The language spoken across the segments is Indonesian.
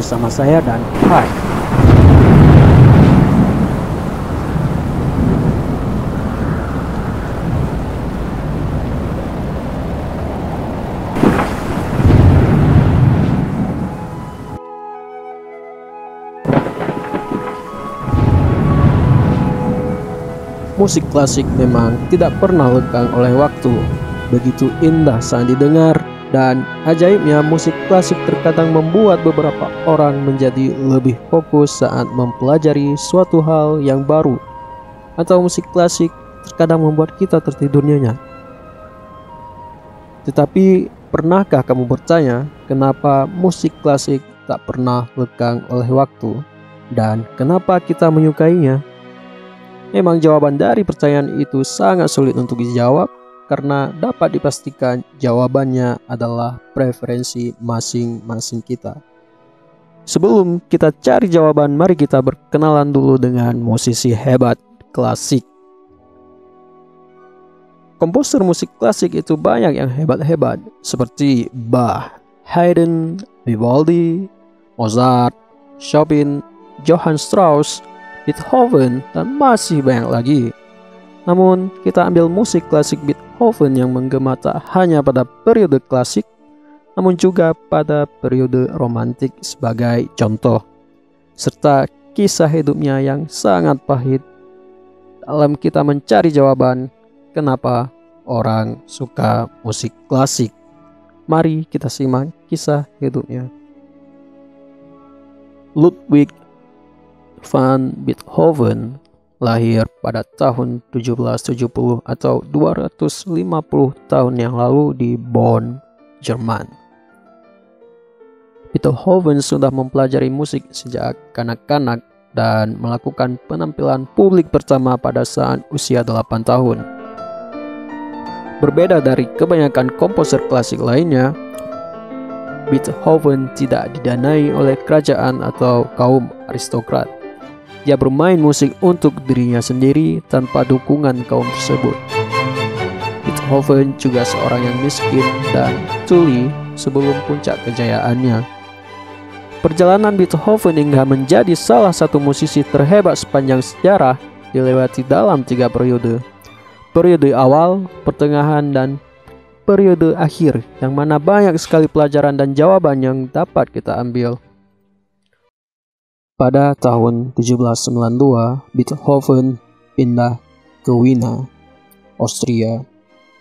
bersama saya dan Hai. Musik klasik memang tidak pernah lekang oleh waktu. Begitu indah saat didengar, dan ajaibnya musik klasik terkadang membuat beberapa orang menjadi lebih fokus saat mempelajari suatu hal yang baru. Atau musik klasik terkadang membuat kita tertidur nyenyak. Tetapi pernahkah kamu bertanya kenapa musik klasik tak pernah lekang oleh waktu? Dan kenapa kita menyukainya? Memang jawaban dari pertanyaan itu sangat sulit untuk dijawab karena dapat dipastikan jawabannya adalah preferensi masing-masing kita. Sebelum kita cari jawaban, mari kita berkenalan dulu dengan musisi hebat klasik. Komposer musik klasik itu banyak yang hebat-hebat seperti Bach, Haydn, Vivaldi, Mozart, Chopin, Johann Strauss, Beethoven, dan masih banyak lagi. Namun, kita ambil musik klasik Beethoven yang menggema tak hanya pada periode klasik, namun juga pada periode romantik sebagai contoh, serta kisah hidupnya yang sangat pahit dalam kita mencari jawaban kenapa orang suka musik klasik. Mari kita simak kisah hidupnya. Ludwig van Beethoven lahir pada tahun 1770 atau 250 tahun yang lalu di Bonn, Jerman. Beethoven sudah mempelajari musik sejak kanak-kanak dan melakukan penampilan publik pertama pada saat usia 8 tahun. Berbeda dari kebanyakan komposer klasik lainnya, Beethoven tidak didanai oleh kerajaan atau kaum aristokrat. Dia bermain musik untuk dirinya sendiri tanpa dukungan kaum tersebut. Beethoven juga seorang yang miskin dan tuli sebelum puncak kejayaannya. Perjalanan Beethoven hingga menjadi salah satu musisi terhebat sepanjang sejarah dilewati dalam 3 periode. Periode awal, pertengahan, dan periode akhir, yang mana banyak sekali pelajaran dan jawaban yang dapat kita ambil. Pada tahun 1792, Beethoven pindah ke Wina, Austria.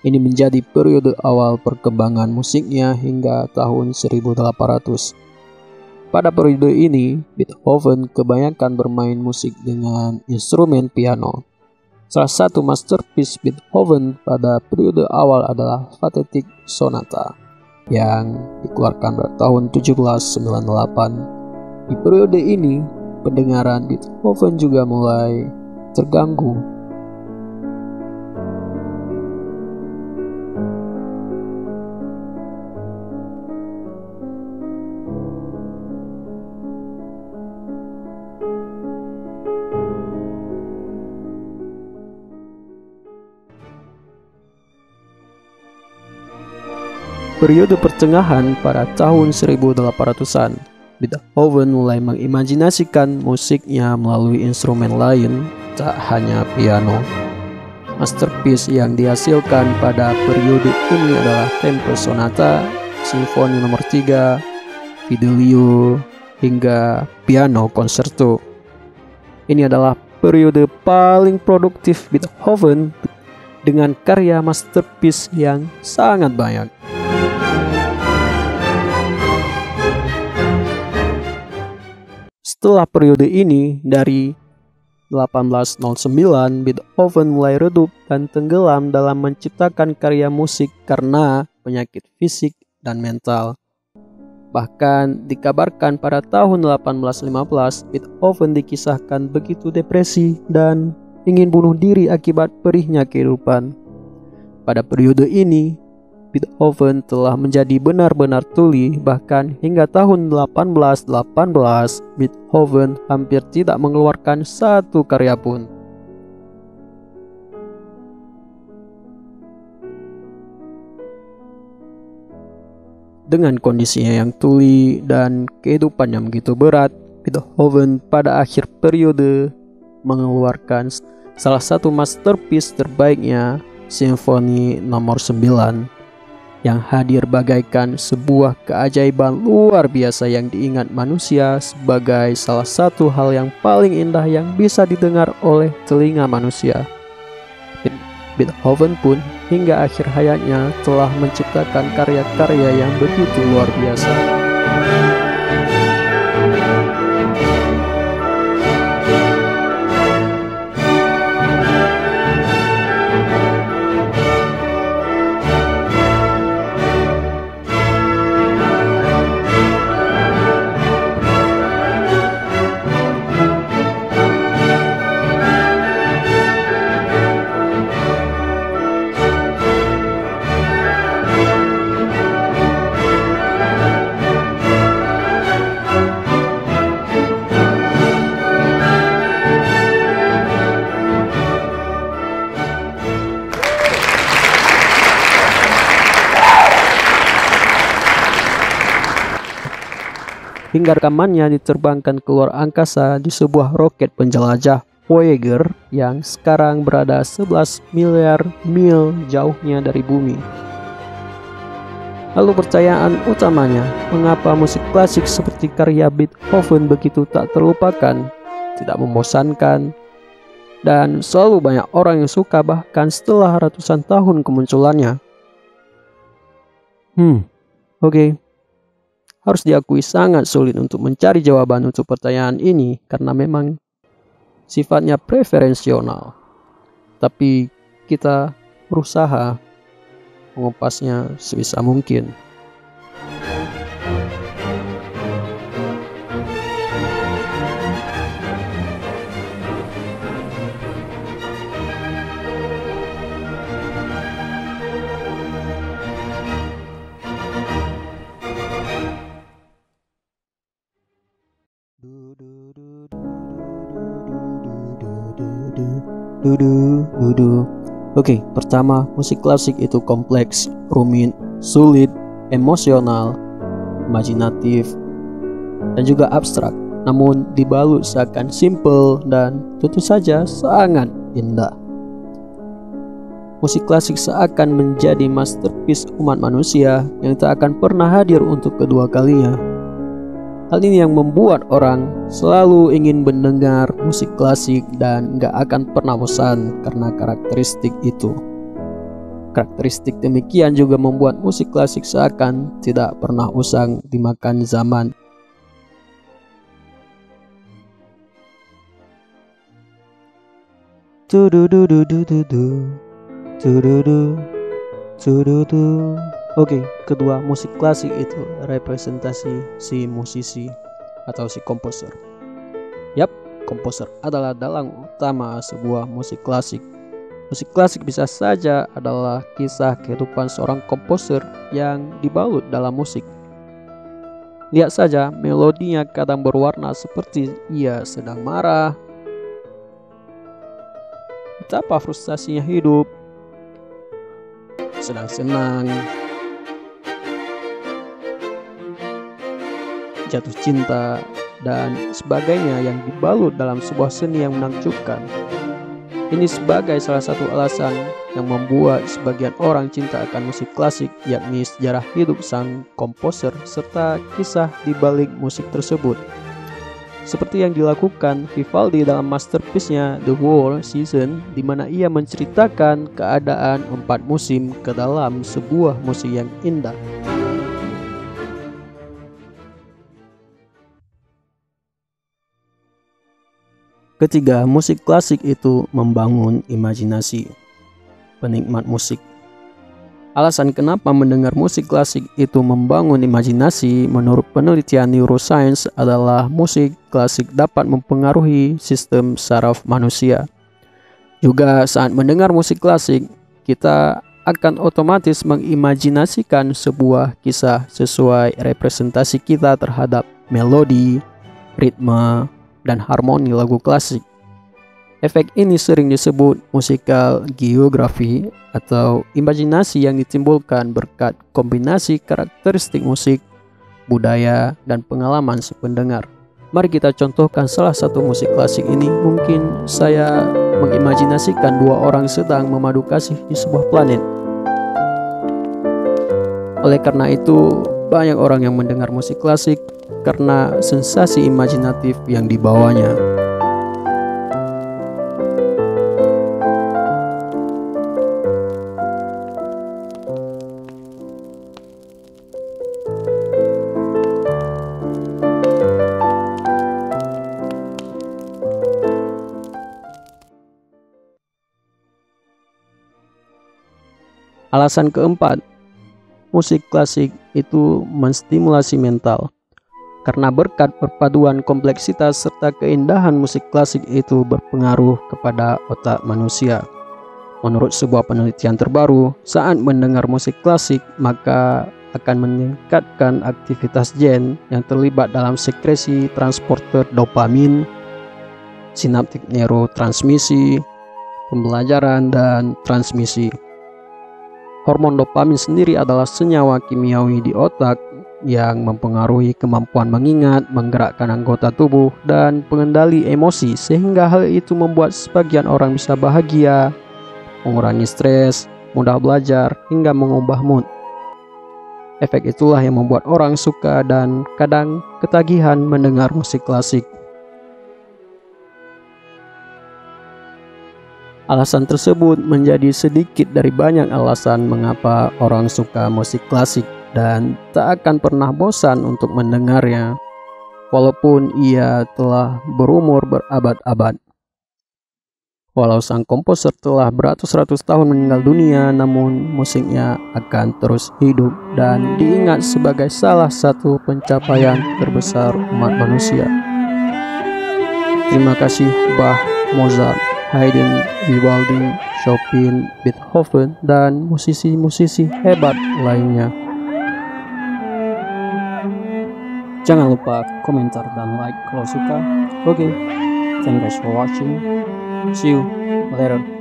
Ini menjadi periode awal perkembangan musiknya hingga tahun 1800. Pada periode ini, Beethoven kebanyakan bermain musik dengan instrumen piano. Salah satu masterpiece Beethoven pada periode awal adalah Pathetic Sonata yang dikeluarkan pada tahun 1798. Di periode ini, pendengaran Beethoven juga mulai terganggu. Periode pertengahan pada tahun 1800-an, Beethoven mulai mengimajinasikan musiknya melalui instrumen lain, tak hanya piano. Masterpiece yang dihasilkan pada periode ini adalah Tempo Sonata, Simfoni nomor 3, Fidelio, hingga Piano Concerto. Ini adalah periode paling produktif Beethoven dengan karya masterpiece yang sangat banyak. Setelah periode ini, dari 1809, Beethoven mulai redup dan tenggelam dalam menciptakan karya musik karena penyakit fisik dan mental. Bahkan dikabarkan pada tahun 1815, Beethoven dikisahkan begitu depresi dan ingin bunuh diri akibat perihnya kehidupan. Pada periode ini, Beethoven telah menjadi benar-benar tuli, bahkan hingga tahun 1818 Beethoven hampir tidak mengeluarkan satu karya pun. Dengan kondisinya yang tuli dan kehidupan yang begitu berat, Beethoven pada akhir periode mengeluarkan salah satu masterpiece terbaiknya, Simfoni nomor 9, yang hadir bagaikan sebuah keajaiban luar biasa yang diingat manusia sebagai salah satu hal yang paling indah yang bisa didengar oleh telinga manusia. Beethoven pun hingga akhir hayatnya telah menciptakan karya-karya yang begitu luar biasa. Hingga rekamannya diterbangkan keluar angkasa di sebuah roket penjelajah Voyager yang sekarang berada 11 miliar mil jauhnya dari bumi. Lalu pertanyaan utamanya, mengapa musik klasik seperti karya Beethoven begitu tak terlupakan, tidak membosankan, dan selalu banyak orang yang suka bahkan setelah ratusan tahun kemunculannya? Oke. Harus diakui sangat sulit untuk mencari jawaban untuk pertanyaan ini karena memang sifatnya preferensional. Tapi kita berusaha mengupasnya sebisa mungkin. Oke, pertama, musik klasik itu kompleks, rumit, sulit, emosional, imajinatif, dan juga abstrak. Namun dibalut seakan simple dan tentu saja sangat indah. Musik klasik seakan menjadi masterpiece umat manusia yang tak akan pernah hadir untuk kedua kalinya. Hal ini yang membuat orang selalu ingin mendengar musik klasik dan gak akan pernah bosan karena karakteristik itu. Karakteristik demikian juga membuat musik klasik seakan tidak pernah usang dimakan zaman. Oke, kedua, musik klasik itu representasi si musisi atau si komposer. Yap, komposer adalah dalang utama sebuah musik klasik. Musik klasik bisa saja adalah kisah kehidupan seorang komposer yang dibalut dalam musik. Lihat saja, melodinya kadang berwarna seperti ia sedang marah, betapa frustasinya hidup, sedang senang, jatuh cinta, dan sebagainya yang dibalut dalam sebuah seni yang menakjubkan. Ini sebagai salah satu alasan yang membuat sebagian orang cinta akan musik klasik, yakni sejarah hidup sang komposer serta kisah di balik musik tersebut. Seperti yang dilakukan Vivaldi dalam masterpiece-nya The War Season, di mana ia menceritakan keadaan 4 musim ke dalam sebuah musik yang indah. Ketiga, musik klasik itu membangun imajinasi penikmat musik. Alasan kenapa mendengar musik klasik itu membangun imajinasi menurut penelitian neuroscience adalah musik klasik dapat mempengaruhi sistem saraf manusia. Juga saat mendengar musik klasik, kita akan otomatis mengimajinasikan sebuah kisah sesuai representasi kita terhadap melodi, ritme, dan harmoni lagu klasik. Efek ini sering disebut musical geography atau imajinasi yang ditimbulkan berkat kombinasi karakteristik musik, budaya, dan pengalaman si pendengar. Mari kita contohkan salah satu musik klasik ini. Mungkin saya mengimajinasikan dua orang sedang memadu kasih di sebuah planet. Oleh karena itu, banyak orang yang mendengar musik klasik karena sensasi imajinatif yang dibawanya. Alasan keempat, musik klasik itu menstimulasi mental. Karena berkat perpaduan kompleksitas serta keindahan, musik klasik itu berpengaruh kepada otak manusia. Menurut sebuah penelitian terbaru, saat mendengar musik klasik maka akan meningkatkan aktivitas gen yang terlibat dalam sekresi transporter dopamin, sinaptik neurotransmisi, pembelajaran, dan transmisi. Hormon dopamin sendiri adalah senyawa kimiawi di otak yang mempengaruhi kemampuan mengingat, menggerakkan anggota tubuh, dan pengendali emosi, sehingga hal itu membuat sebagian orang bisa bahagia, mengurangi stres, mudah belajar, hingga mengubah mood. Efek itulah yang membuat orang suka dan kadang ketagihan mendengar musik klasik. Alasan tersebut menjadi sedikit dari banyak alasan mengapa orang suka musik klasik dan tak akan pernah bosan untuk mendengarnya, walaupun ia telah berumur berabad-abad. Walau sang komposer telah beratus-ratus tahun meninggal dunia, namun musiknya akan terus hidup dan diingat sebagai salah satu pencapaian terbesar umat manusia. Terima kasih Bach, Mozart, Haydn, Vivaldi, Chopin, Beethoven, dan musisi-musisi hebat lainnya. Jangan lupa komentar dan like kalau suka. Oke, thank you guys for watching. See you later.